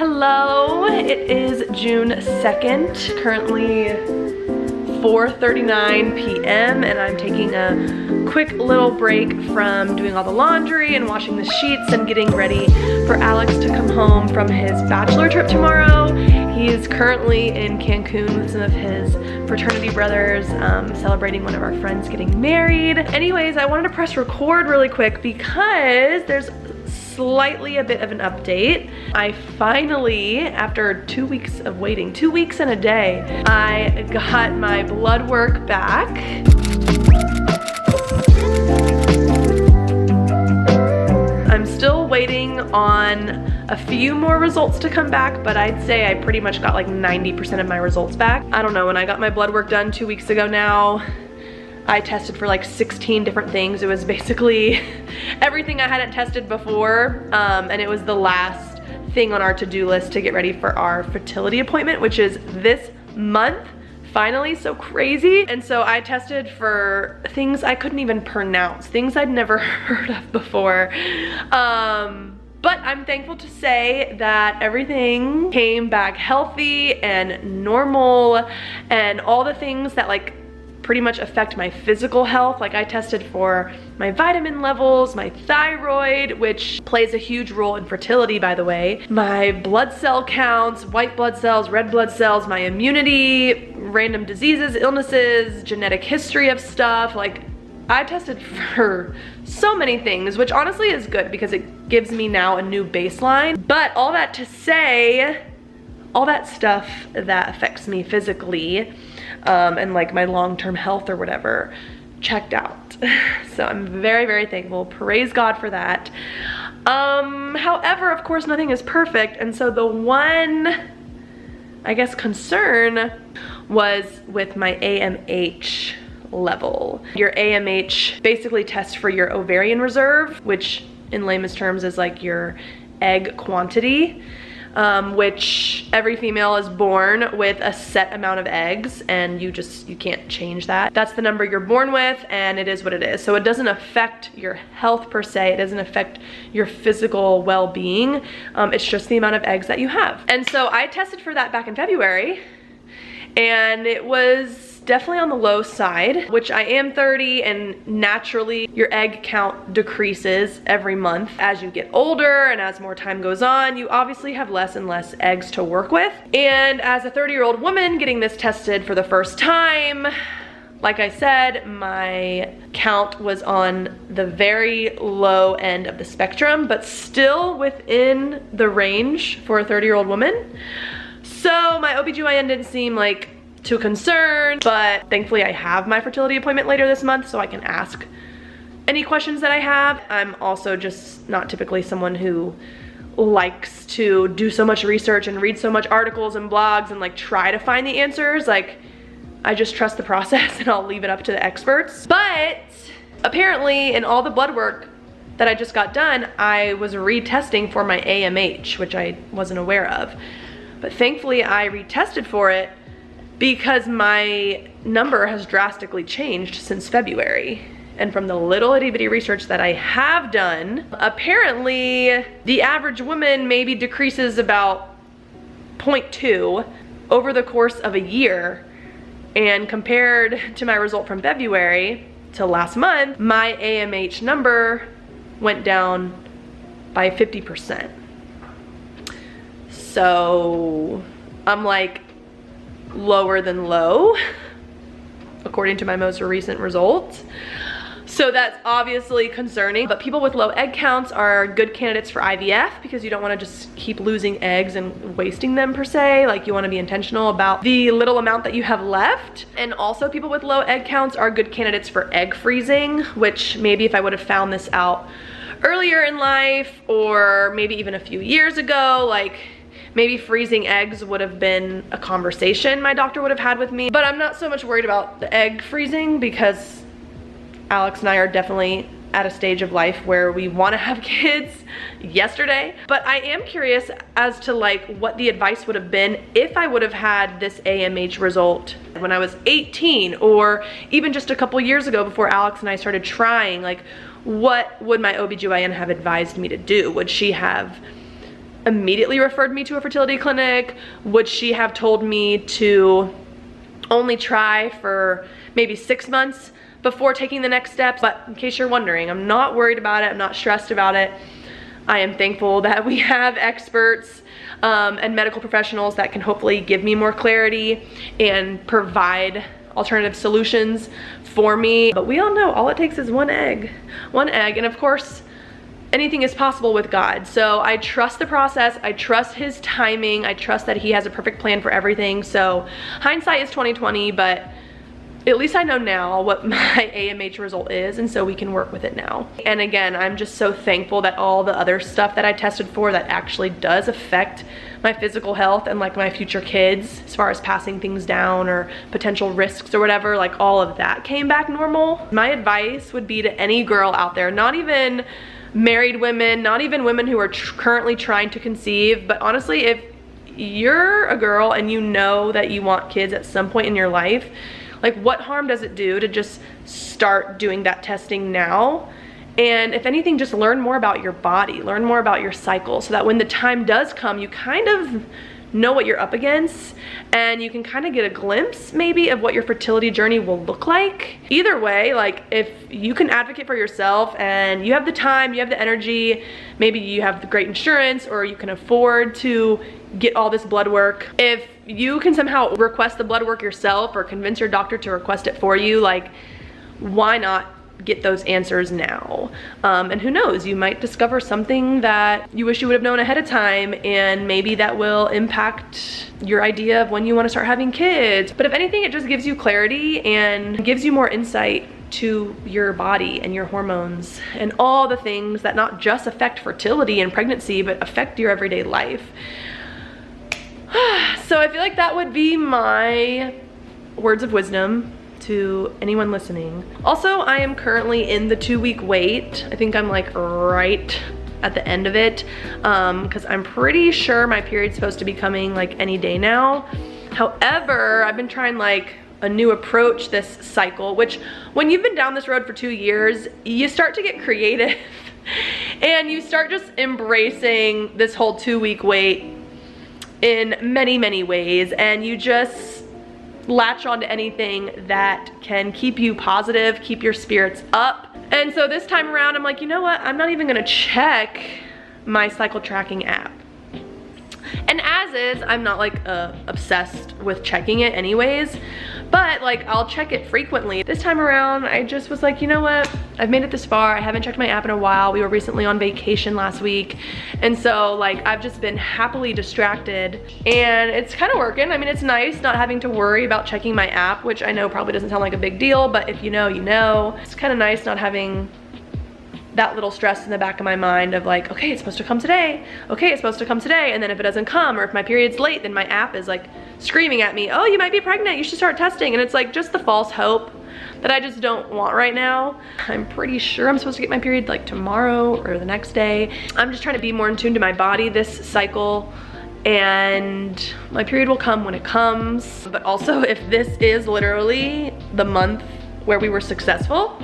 Hello, it is June 2nd, currently 4:39 p.m. and I'm taking a quick little break from doing all the laundry and washing the sheets and getting ready for Alex to come home from his bachelor trip tomorrow. He is currently in Cancun with some of his fraternity brothers, celebrating one of our friends getting married. Anyways, I wanted to press record really quick because there's slightly a bit of an update. I finally, after 2 weeks of waiting, 2 weeks and a day, I got my blood work back. I'm still waiting on a few more results to come back, but I'd say I pretty much got like 90% of my results back. I don't know, when I got my blood work done 2 weeks ago now, I tested for like 16 different things. It was basically everything I hadn't tested before, and it was the last thing on our to-do list to get ready for our fertility appointment, which is this month, finally. So crazy. And so I tested for things I couldn't even pronounce, things I'd never heard of before. But I'm thankful to say that everything came back healthy and normal, and all the things that like pretty much affect my physical health. Like I tested for my vitamin levels, my thyroid, which plays a huge role in fertility, by the way, my blood cell counts, white blood cells, red blood cells, my immunity, random diseases, illnesses, genetic history of stuff. Like I tested for so many things, which honestly is good because it gives me now a new baseline. But all that to say, all that stuff that affects me physically, and like my long-term health or whatever, checked out. So I'm very, very thankful. Praise God for that. However, of course, nothing is perfect. And so the one, I guess, concern was with my AMH level. Your AMH basically tests for your ovarian reserve, which in layman's terms is like your egg quantity. Which every female is born with a set amount of eggs, and you can't change that. That's the number you're born with, and it is what it is. So it doesn't affect your health per se. It doesn't affect your physical well-being. It's just the amount of eggs that you have. And so I tested for that back in February, and it was definitely on the low side, which I am 30, and naturally your egg count decreases every month as you get older, and as more time goes on, you obviously have less and less eggs to work with. And as a 30-year-old woman getting this tested for the first time, like I said, my count was on the very low end of the spectrum, but still within the range for a 30-year-old woman. So my OBGYN didn't seem like too concerned, but thankfully I have my fertility appointment later this month, so I can ask any questions that I have. I'm also just not typically someone who likes to do so much research and read so much articles and blogs and like try to find the answers. Like I just trust the process and I'll leave it up to the experts. But apparently in all the blood work that I just got done, I was retesting for my AMH, which I wasn't aware of. But thankfully I retested for it because my number has drastically changed since February. And from the little itty bitty research that I have done, apparently the average woman maybe decreases about 0.2 over the course of a year. And compared to my result from February to last month, my AMH number went down by 50%. So I'm like lower than low, according to my most recent results. So that's obviously concerning, but people with low egg counts are good candidates for IVF because you don't want to just keep losing eggs and wasting them per se. Like you want to be intentional about the little amount that you have left. And also people with low egg counts are good candidates for egg freezing, which maybe if I would have found this out earlier in life, or maybe even a few years ago, like maybe freezing eggs would have been a conversation my doctor would have had with me. But I'm not so much worried about the egg freezing because Alex and I are definitely at a stage of life where we want to have kids yesterday. But I am curious as to like what the advice would have been if I would have had this AMH result when I was 18, or even just a couple years ago before Alex and I started trying. Like what would my OBGYN have advised me to do? Would she have immediately referred me to a fertility clinic? Would she have told me to only try for maybe 6 months before taking the next steps? But in case you're wondering, I'm not worried about it. I'm not stressed about it. I am thankful that we have experts and medical professionals that can hopefully give me more clarity and provide alternative solutions for me. But we all know all it takes is one egg, and of course, anything is possible with God. So I trust the process, I trust his timing, I trust that he has a perfect plan for everything. So hindsight is 20/20, but at least I know now what my AMH result is, and so we can work with it now. And again, I'm just so thankful that all the other stuff that I tested for that actually does affect my physical health and like my future kids, as far as passing things down or potential risks or whatever, like all of that came back normal. My advice would be to any girl out there, not even married women, not even women who are currently trying to conceive, but honestly, if you're a girl and you know that you want kids at some point in your life, like what harm does it do to just start doing that testing now? And if anything, just learn more about your body, learn more about your cycle, so that when the time does come, you kind of know what you're up against, and you can kind of get a glimpse maybe of what your fertility journey will look like. Either way, like if you can advocate for yourself and you have the time, you have the energy, maybe you have the great insurance, or you can afford to get all this blood work. If you can somehow request the blood work yourself or convince your doctor to request it for you, like why not get those answers now? And who knows, you might discover something that you wish you would have known ahead of time, and maybe that will impact your idea of when you want to start having kids. But if anything, it just gives you clarity and gives you more insight to your body and your hormones and all the things that not just affect fertility and pregnancy, but affect your everyday life. So I feel like that would be my words of wisdom to anyone listening. Also, I am currently in the 2-week wait. I think I'm like right at the end of it, because I'm pretty sure my period's supposed to be coming like any day now. However, I've been trying like a new approach this cycle, which when you've been down this road for 2 years, you start to get creative and you start just embracing this whole 2-week wait in many, many ways, and you just latch onto anything that can keep you positive, keep your spirits up. And so this time around, I'm like, you know what? I'm not even gonna check my cycle tracking app. And as is, I'm not like obsessed with checking it anyways, but like I'll check it frequently. This time around, I just was like, you know what? I've made it this far. I haven't checked my app in a while. We were recently on vacation last week. And so like I've just been happily distracted, and it's kind of working. I mean, it's nice not having to worry about checking my app, which I know probably doesn't sound like a big deal, but if you know, you know. It's kind of nice not having that little stress in the back of my mind of like, okay, it's supposed to come today. Okay, it's supposed to come today. And then if it doesn't come, or if my period's late, then my app is like screaming at me, oh, you might be pregnant, you should start testing. And it's like just the false hope that I just don't want right now. I'm pretty sure I'm supposed to get my period like tomorrow or the next day. I'm just trying to be more in tune to my body this cycle, and my period will come when it comes. But also, if this is literally the month where we were successful,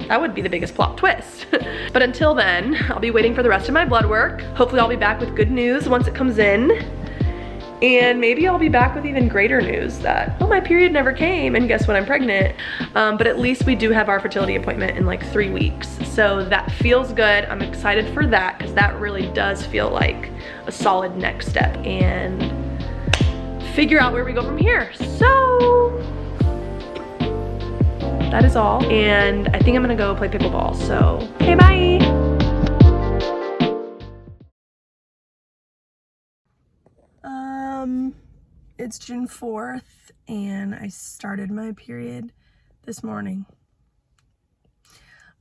that would be the biggest plot twist. But until then, I'll be waiting for the rest of my blood work. Hopefully I'll be back with good news once it comes in. And maybe I'll be back with even greater news that, oh, my period never came, and guess what, I'm pregnant. But at least we do have our fertility appointment in like 3 weeks. So that feels good. I'm excited for that, because that really does feel like a solid next step, and figure out where we go from here. So that is all, and I think I'm gonna go play pickleball, so okay, bye. It's June 4th, and I started my period this morning.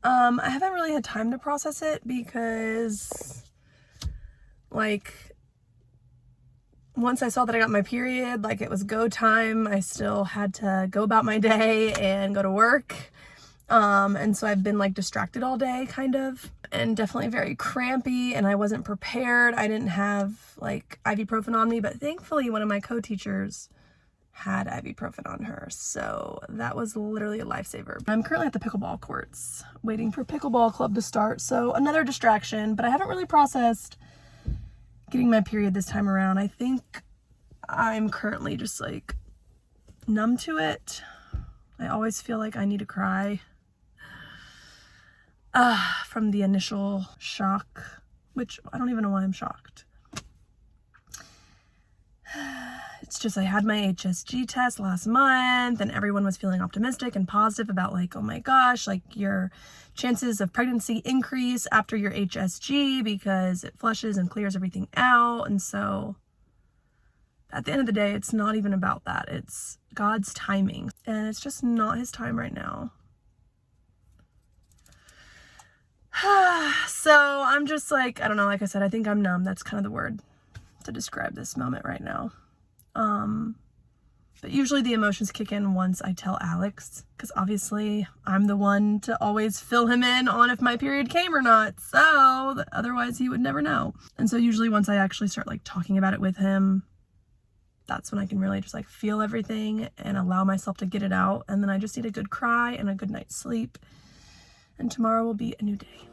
I haven't really had time to process it, because like once I saw that I got my period, like it was go time. I still had to go about my day and go to work. And so I've been like distracted all day kind of, and definitely very crampy, and I wasn't prepared. I didn't have like ibuprofen on me, but thankfully one of my co-teachers had ibuprofen on her. So that was literally a lifesaver. I'm currently at the pickleball courts waiting for pickleball club to start. So another distraction, but I haven't really processed getting my period this time around. I think I'm currently just like numb to it. I always feel like I need to cry from the initial shock, which I don't even know why I'm shocked. It's just, I had my HSG test last month and everyone was feeling optimistic and positive about like, oh my gosh, like your chances of pregnancy increase after your HSG because it flushes and clears everything out. And so at the end of the day, it's not even about that. It's God's timing, and it's just not his time right now. So I'm just like, I don't know, like I said, I think I'm numb. That's kind of the word to describe this moment right now. But usually the emotions kick in once I tell Alex, because obviously I'm the one to always fill him in on if my period came or not, so otherwise he would never know. And so usually once I actually start like talking about it with him, that's when I can really just like feel everything and allow myself to get it out. And then I just need a good cry and a good night's sleep, and tomorrow will be a new day.